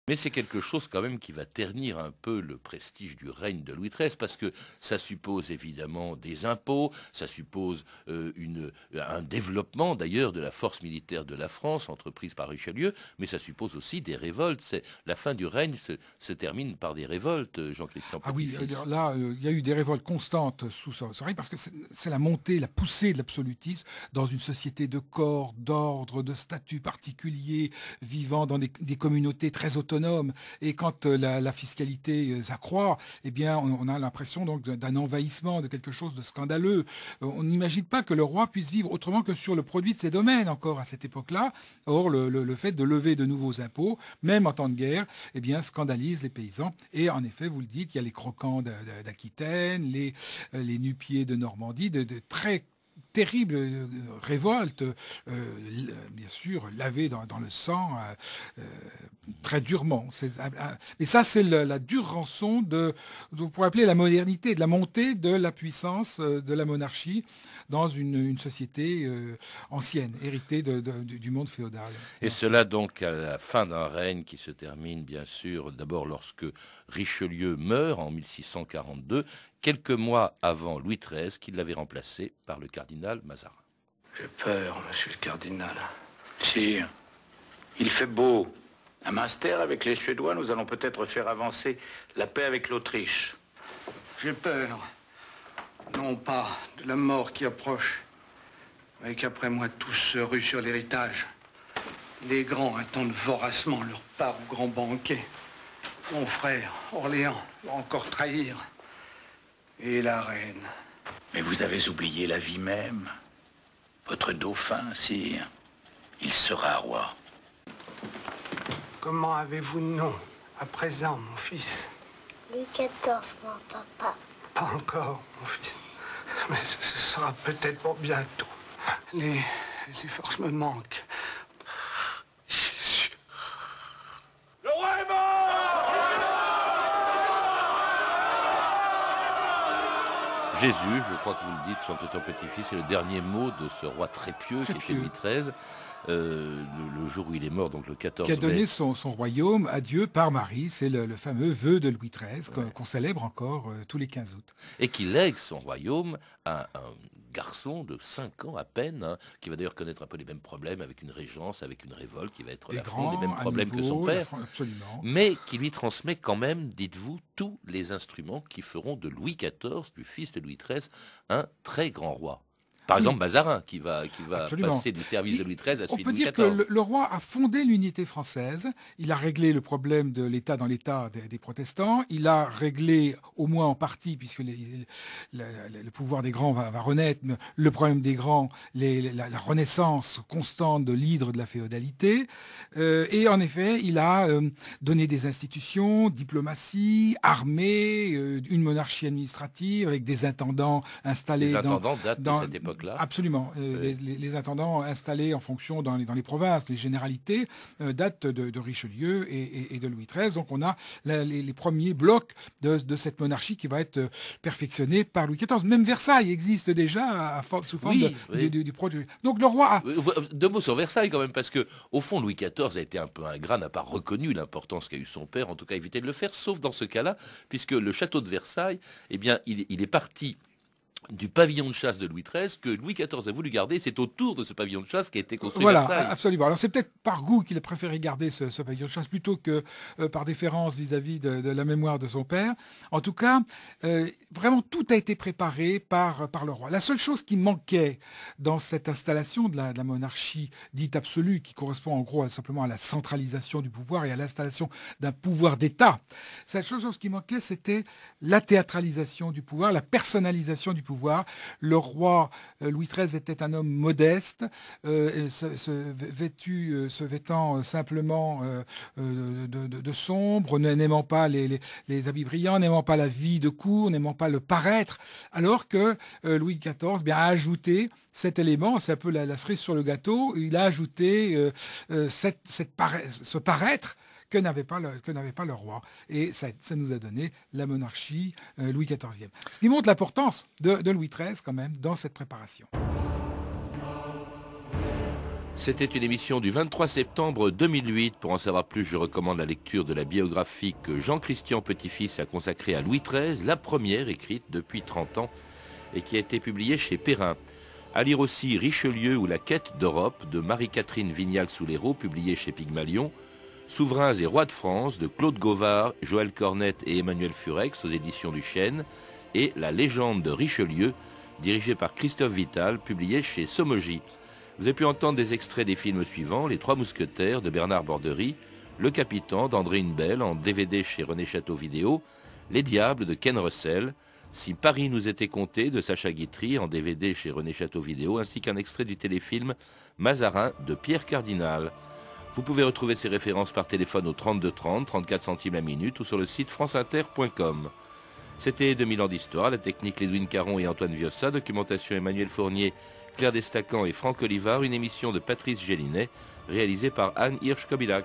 Mais c'est quelque chose quand même qui va ternir un peu le prestige du règne de Louis XIII, parce que ça suppose évidemment des impôts, ça suppose un développement d'ailleurs de la force militaire de la France, entreprise par Richelieu, mais ça suppose aussi des révoltes. La fin du règne se termine par des révoltes, Jean-Christian Ah oui, Petit-Fils. là, il y a eu des révoltes constantes sous son règne, parce que c'est la montée, la poussée de l'absolutisme dans une société de corps, d'ordre, de statuts particuliers, vivant dans des communautés très autonomes. Et quand la fiscalité s'accroît, eh bien, on a l'impression donc d'un envahissement, de quelque chose de scandaleux. On n'imagine pas que le roi puisse vivre autrement que sur le produit de ses domaines encore à cette époque-là. Or, le fait de lever de nouveaux impôts, même en temps de guerre, eh bien, scandalise les paysans. Et en effet, vous le dites, il y a les croquants d'Aquitaine, les nu-pieds de Normandie, de très terribles révoltes, bien sûr, lavées dans le sang très durement. Et ça, c'est la dure rançon vous pourrait appeler la modernité, de la montée de la puissance de la monarchie dans une société ancienne, héritée du monde féodal. Et cela donc à la fin d'un règne qui se termine bien sûr d'abord lorsque Richelieu meurt en 1642, quelques mois avant Louis XIII, qui l'avait remplacé par le cardinal Mazarin. J'ai peur, monsieur le cardinal. Sire, il fait beau. À Münster, avec les Suédois, nous allons peut-être faire avancer la paix avec l'Autriche. J'ai peur, non pas de la mort qui approche, mais qu'après moi, tous se ruent sur l'héritage. Les grands attendent voracement leur part au grand banquet. Mon frère, Orléans, va encore trahir. Et la reine. Mais vous avez oublié la vie même. Votre dauphin, sire, il sera roi. Comment avez-vous nom à présent, mon fils? Louis XIV, mon papa. Pas encore, mon fils. Mais ce sera peut-être pour bientôt. Les forces me manquent. Le roi est mort! Jésus, je crois que vous le dites, Jean-Christian Petit-Fils, c'est le dernier mot de ce roi très pieux qui était Louis XIII. Le jour où il est mort, donc le 14 mai. Qui a donné son royaume à Dieu par Marie. C'est le fameux vœu de Louis XIII qu'on célèbre encore tous les 15 août. Et qui lègue son royaume à un garçon de 5 ans à peine, qui va d'ailleurs connaître un peu les mêmes problèmes avec une régence, avec une révolte, qui va être les mêmes problèmes que son père, mais qui lui transmet quand même, dites-vous, tous les instruments qui feront de Louis XIV, du fils de Louis XIII, un très grand roi. Par exemple, Mazarin, qui va passer du service de Louis XIII à celui de Louis XIV. On peut dire que le roi a fondé l'unité française. Il a réglé le problème de l'État dans l'État des protestants. Il a réglé, au moins en partie, puisque le pouvoir des grands va renaître, le problème des grands, la renaissance constante de l'hydre de la féodalité. Et en effet, il a donné des institutions, diplomatie, armée, une monarchie administrative avec des intendants installés. Les intendants datent de cette époque. Absolument. Les intendants installés en fonction dans les provinces, les généralités, datent de Richelieu et de Louis XIII. Donc on a les premiers blocs de cette monarchie qui va être perfectionnée par Louis XIV. Même Versailles existe déjà sous forme du produit. Donc le roi a... Deux mots sur Versailles quand même, parce que au fond Louis XIV a été un peu ingrat, n'a pas reconnu l'importance qu'a eu son père, en tout cas évité de le faire, sauf dans ce cas-là, puisque le château de Versailles, eh bien, il est parti du pavillon de chasse de Louis XIII que Louis XIV a voulu garder. C'est autour de ce pavillon de chasse qui a été construit Versailles. Voilà, absolument. Alors c'est peut-être par goût qu'il a préféré garder ce pavillon de chasse plutôt que par déférence vis-à-vis de la mémoire de son père. En tout cas, vraiment tout a été préparé par le roi. La seule chose qui manquait dans cette installation de la monarchie dite absolue, qui correspond en gros simplement à la centralisation du pouvoir et à l'installation d'un pouvoir d'État, cette seule chose qui manquait, c'était la théâtralisation du pouvoir, la personnalisation du pouvoir. Le roi Louis XIII était un homme modeste, se vêtant simplement de sombre, n'aimant pas les habits brillants, n'aimant pas la vie de cour, n'aimant pas le paraître, alors que Louis XIV a ajouté cet élément, c'est un peu la cerise sur le gâteau, il a ajouté ce paraître que n'avait pas le roi. Et ça nous a donné la monarchie Louis XIV. Ce qui montre l'importance de Louis XIII quand même dans cette préparation. C'était une émission du 23 septembre 2008. Pour en savoir plus, je recommande la lecture de la biographie que Jean-Christian Petit-Fils a consacrée à Louis XIII, la première écrite depuis 30 ans et qui a été publiée chez Perrin. À lire aussi Richelieu ou la quête d'Europe de Marie-Catherine Vignal-Soulérault, publiée chez Pygmalion, Souverains et rois de France de Claude Gauvard, Joël Cornette et Emmanuel Furex aux éditions du Chêne, et La légende de Richelieu, dirigée par Christophe Vital, publiée chez Somogy. Vous avez pu entendre des extraits des films suivants: Les Trois Mousquetaires de Bernard Borderie, Le Capitan d'André Hunebelle en DVD chez René Château Vidéo, Les Diables de Ken Russell, Si Paris nous était compté de Sacha Guitry en DVD chez René Château Vidéo, ainsi qu'un extrait du téléfilm Mazarin de Pierre Cardinal. Vous pouvez retrouver ces références par téléphone au 32 30, 34 centimes la minute ou sur le site franceinter.com. C'était 2000 ans d'histoire, la technique Lédouine Caron et Antoine Viossa, documentation Emmanuel Fournier, Claire Destacan et Franck Olivard, une émission de Patrice Gélinet, réalisée par Anne Hirsch-Kobilac.